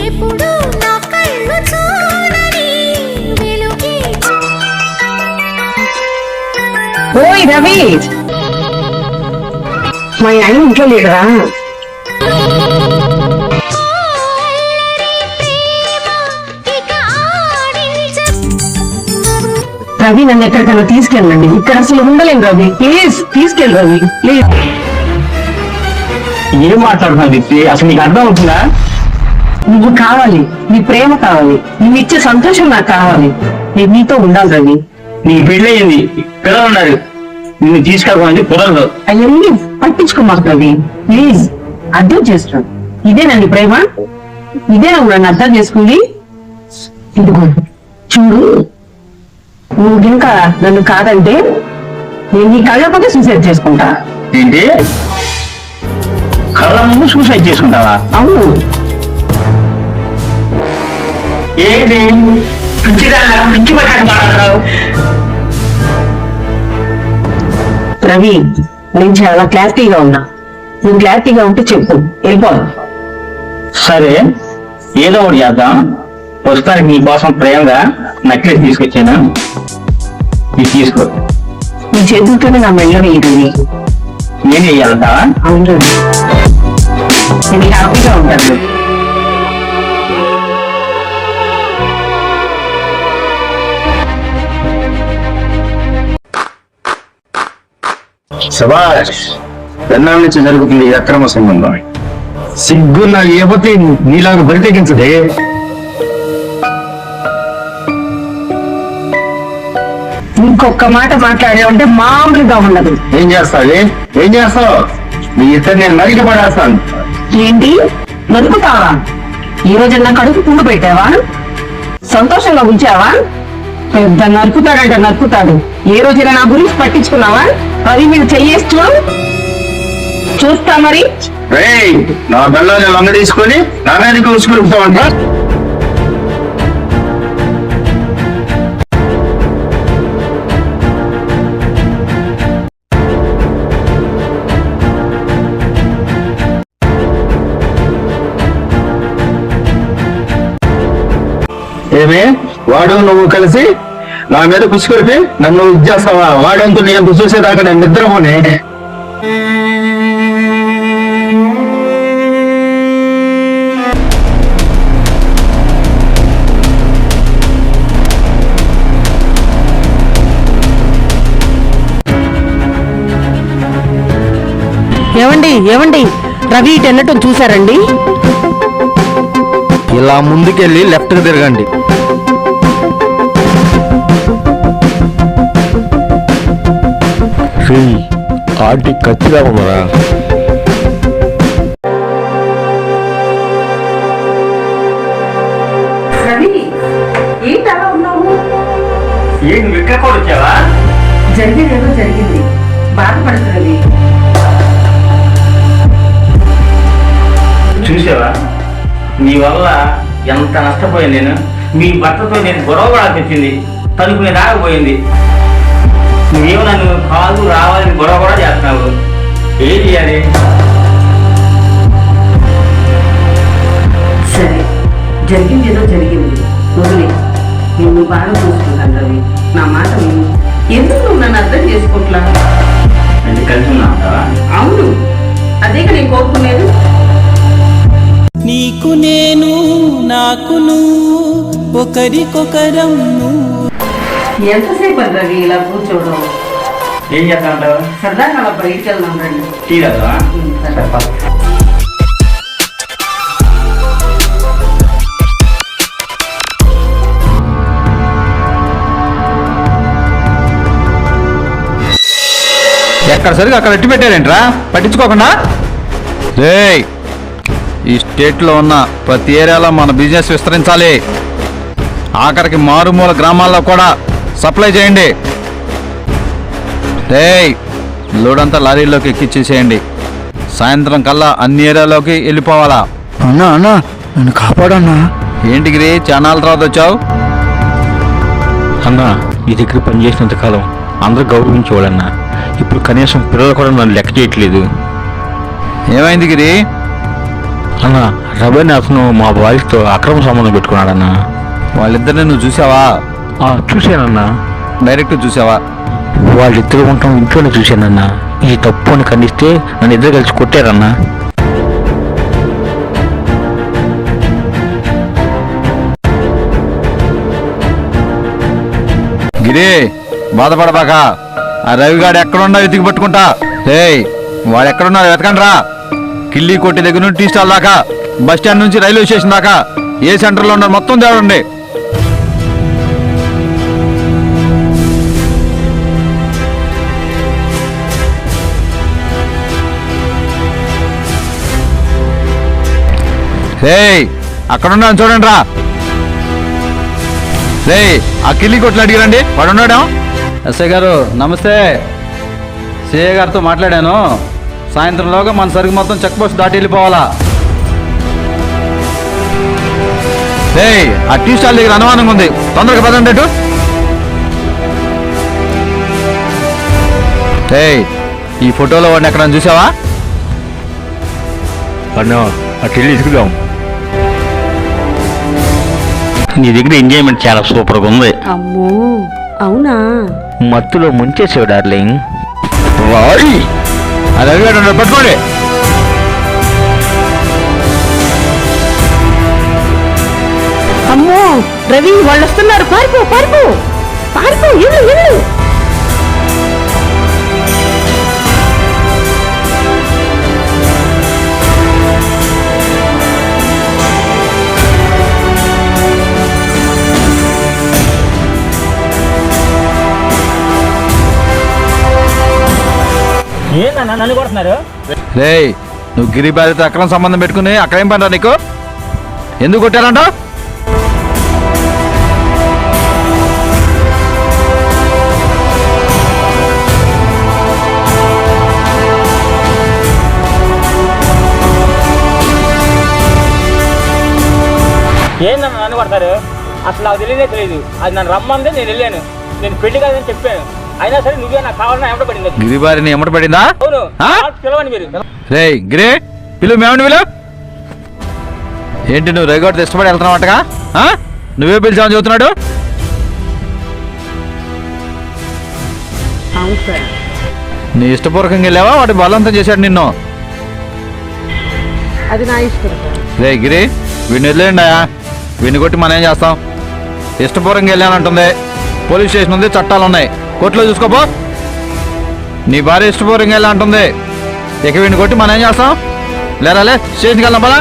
ఎప్పుడు నా కళ్ళు చూడని వెలుగే. ఓయ్ రవి, మా ఆయన ఇంట్లో లేడరా? రవి, నన్ను ఎక్కడికైనా తీసుకెళ్ళండి. ఇక్కడ అసలు ఉండలేను రవి. ప్లీజ్ తీసుకెళ్ళి రవి, ప్లీజ్. ఏం మాట్లాడుతున్నావు దీప్తి? అసలు నీకు అర్థం అవుతుందా? నువ్వు కావాలి, నీ ప్రేమ కావాలి, నువ్వు ఇచ్చే సంతోషం నాకు కావాలి. నేను నీతో ఉండాలి రవి. నీకు పెళ్ళయింది, పిల్లలు ఉన్నారు, నిన్ను తీసుకెళ్ళమని కుదరదు. అవన్నీ పట్టించుకోమాకు రవి, ప్లీజ్. అర్థం చేస్తాను. ఇదేనా నీ ప్రేమ? ఇదేనా నన్ను అర్థం చేసుకుంది? ఇదిగో చూడు, నువ్వు ఇంకా నన్ను కాదంటే నేను నీ కళ్ళపోతే సూసైడ్ చేసుకుంటా. ఏంటి, కళ్ళ ముందు సూసైడ్ చేసుకుంటావా? అవును. ఏంటి పిచ్చి మాట్లాడుతున్నావు? రవి, నేను చాలా క్లారిటీగా ఉన్నా. నువ్వు క్లారిటీగా ఉంటే చెప్పు, వెళ్ళిపోదు. సరే, ఏదో ఒకటి చేద్దాం. ప్రస్తుతానికి నీ కోసం ప్రేమగా నక్లెస్ తీసుకొచ్చాను, ఇది తీసుకో. నీ చేతులతోనే నా మెళ్ళ వేయదు. నేను వెయ్యాలంటావా? అవును రవి, నేను హ్యాపీగా ఉంటాను. శభాష్, ఎన్నాళ్ళ నుంచి జరుగుతుంది ఈ అక్రమ సంబంధం. సిగ్గు నాకు ఏపోతే నీలాగా బరి తెగించదే. ఇంకొక మాట మాట్లాడావంటే మామూలుగా ఉండదు. ఏం చేస్తావు? ఏం చేస్తావు? మీ ఇద్దరు నేను నరికి పడేస్తాను. ఏంటి నరుకుతావా? ఈ రోజు నా కడుపు పుండు పెట్టావా? సంతోషంగా ఉంచావా? పెద్ద నరుకుతాడంటే నరుకుతాడు. ఏ రోజైనా నా గురించి పట్టించుకున్నావా? అది మీరు చెయ్యేసి చూడు, చూస్తా మరి. రేయ్, నా బెల్లాన్ని లొంగ తీసుకొని నా మీదకి ఉసుకురుకుతావంట. ఏమే, వాడు నువ్వు కలిసి నా మీద పుచ్చుకొలిపి నన్ను ఇచ్చేస్తావా? వాడంతో నేను చూసేదాకా నేను నిద్రపోనే. ఏవండి ఏవండి, రవి ఇటు వెళ్ళటం చూసారండి? ఇలా ముందుకెళ్ళి లెఫ్ట్ కి తిరగండి. ఆంటీ కత్తిగా ఉన్నారా? రవి, ఏంటి అలా ఉన్నావు? ఏంటి ఇక్కడ కూడా వచ్చావా? జరిగేదేదో జరిగింది, బాధపడదు రవి. చూసావా, నీ వల్ల ఎంత నష్టపోయాను నేను. మీ భర్తతో నేను గొడవ పడాల్సి వచ్చింది, తలుపుని రాకపోయింది. నువ్వేమో నన్ను కాదు రావాలని గొడవ కూడా చేస్తున్నావు. ఏం చేయాలి? సరే, జరిగింది ఏదో జరిగింది, వదిలే. నేను బాగా చూసుకుంటాను రవి, నా మాట విను. ఎందుకు నువ్వు నన్ను అర్థం చేసుకోవట్లా? అంటే కలిసి ఉన్నావా? అవును, అదేగా నేను కోరుకునేది. నీకు నేను, నాకు నువ్వు, ఒకరికొకరం నువ్వు. ఎంతసేపు అని రవి ఇలా కూర్చోవడం? ఏం చేస్తానంటావు? సరదాగా అలా బయటికి వెళ్దాం రండి. టీ తాగుతావా? సరే. ఎక్కడ సరిగా అక్కడ ఎట్టి పెట్టారేంట్రా పట్టించుకోకుండా? రేయ్, ఈ స్టేట్లో ఉన్న ప్రతి ఏరియాలో మన బిజినెస్ విస్తరించాలి. ఆఖరికి మారుమూల గ్రామాల్లో కూడా సప్లై చేయండి. రేయ్, లోడంతా లారీలోకి ఎక్కిచ్చేసేయండి. సాయంత్రం కల్లా అన్ని ఏరియాలోకి వెళ్ళిపోవాలా? అన్నా అన్నా, నన్ను కాపాడన్నా. ఏంటి గిరి, చానాల తర్వాత వచ్చావు? అన్నా, నీ దగ్గర పనిచేసినంత కాలం అందరూ గౌరవించేవాళ్ళన్నా. ఇప్పుడు కనీసం పిల్లలు కూడా నన్ను లెక్క చేయట్లేదు. ఏమైంది గిరి? అన్న రవి అతను మా బాయ్స్తో అక్రమ సంబంధం పెట్టుకున్నాడన్నా. వాళ్ళిద్దరిని నువ్వు చూసావా? చూశానన్నా. డైరెక్ట్ చూసావా? వాళ్ళిద్దరు ఉంటాం ఇంట్లోనే చూశానన్నా. ఈ తప్పు అని ఖండిస్తే నన్ను ఇద్దరు కలిసి కొట్టారన్నా. గిరి బాధపడబాక. ఆ రవిగాడు ఎక్కడున్నా వెతికి పట్టుకుంటా. ఏయ్ వాడు ఎక్కడున్నా వెతకండి రా. కిల్లి కొట్టి దగ్గర నుండి టీ స్టాల్ దాకా, బస్ స్టాండ్ నుంచి రైల్వే స్టేషన్ దాకా ఏ సెంటర్లో ఉన్నారు మొత్తం తేడండి. ఏయ్ అక్కడున్నాను చూడండి రా. రేయ్ ఆ కిల్లి కొట్లు అడిగిరండి, వాడు ఉన్నాడా? ఎస్ఐ గారు నమస్తే. సిఐ గారితో మాట్లాడాను. సాయంత్రంలోగా మన సరుకు మొత్తం చెక్ పోస్ట్ దాటి వెళ్ళిపోవాలా. రేయ్ ఆ టీ స్టాల్ దగ్గర అనుమానంగా ఉంది, తొందరగా పదండి అటు. రేయ్ ఈ ఫోటోలో వాడిని ఎక్కడ చూసావా? అన్నా అటు వెళ్ళి ఇసుకుదాం. నీ దగ్గర ఎంజాయ్మెంట్ చాలా సూపర్గా ఉంది. అమ్మో అవునా? మత్తులో ముంచేసావు డార్లింగ్. అది అడిగాడు, పట్టుకోండి. అమ్మో రవి వాళ్ళు వస్తున్నారు, పారిపో పారిపో పారిపో, ఇల్లు ఇల్లు. ఏందన్నా నన్ను కొడుతున్నారు? రేయ్ నువ్వు గిరి బాధిత అక్రమ సంబంధం పెట్టుకుని అక్కడ ఏం పనిరా నీకు? ఎందుకు కొట్టారంట? ఏందన్నా నన్ను కొడతారు? అసలు నాకు తెలియదు. అది నన్ను రమ్మందే నేను వెళ్ళాను. నేను పెళ్లి కాదని చెప్పాను. అయినా సరే నువ్వే నాకు కావాలని ఎమ్మట పడింది. గిరి బారిని ఎమ్మట పడిందా? అవును. ఆ? పిలవండి మీరు. రేయ్ గిరి పిలువు, మేమండి పిలువు. ఏంటి నువ్వు రేగోడితో ఇష్టపడి వెళ్తున్నావటగా? నువ్వే పిలిచావని చెబుతున్నాడు. అవును సార్. నీ ఇష్టపూర్వకంగా వెళ్ళావా వాటి బలవంతం చేశాడు నిన్ను? అది నా ఇష్టం సార్. రే గిరి వీడిని వదిలేయండి. వీడిని కొట్టి మనం ఏం చేస్తాం? ఇష్టపూర్వకంగా వెళ్ళానంటుంది. పోలీస్ స్టేషన్ ఉంది, చట్టాలు ఉన్నాయి, కోర్టులో చూసుకోపో. నీ భార్య ఇష్టపూర్వకంగా వెళ్ళానంటుంది. ఇక వీడిని కొట్టి మనం ఏం చేస్తాం? లేరాలే స్టేషన్కి వెళ్దాం పదా.